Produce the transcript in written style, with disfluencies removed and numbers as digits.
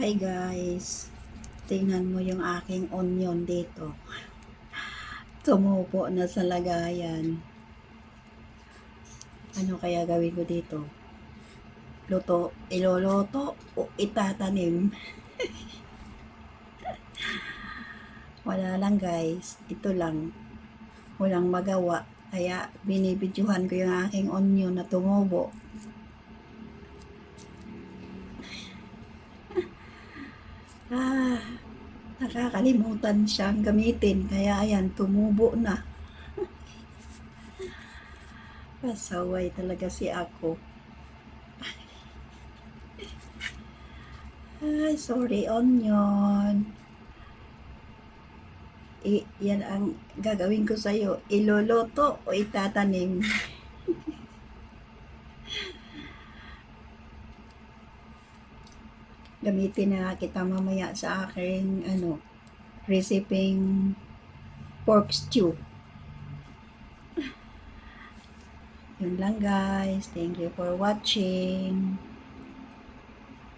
Hi guys, tingnan mo yung aking onion dito. Tumubo na sa lagayan. Ano kaya gawin ko dito? Iloloto o itatanim? Wala lang guys, ito lang. Walang magawa. Kaya binibidyohan ko yung aking onion na tumubo. Nakakalimutan siyang gamitin. Kaya ayan, tumubo na. Pasaway talaga si ako. Ay, sorry onion. Yan ang gagawin ko sa'yo. Iloloto o itatanim? Gamitin na kita mamaya sa aking reseping pork stew. Yun lang guys. Thank you for watching.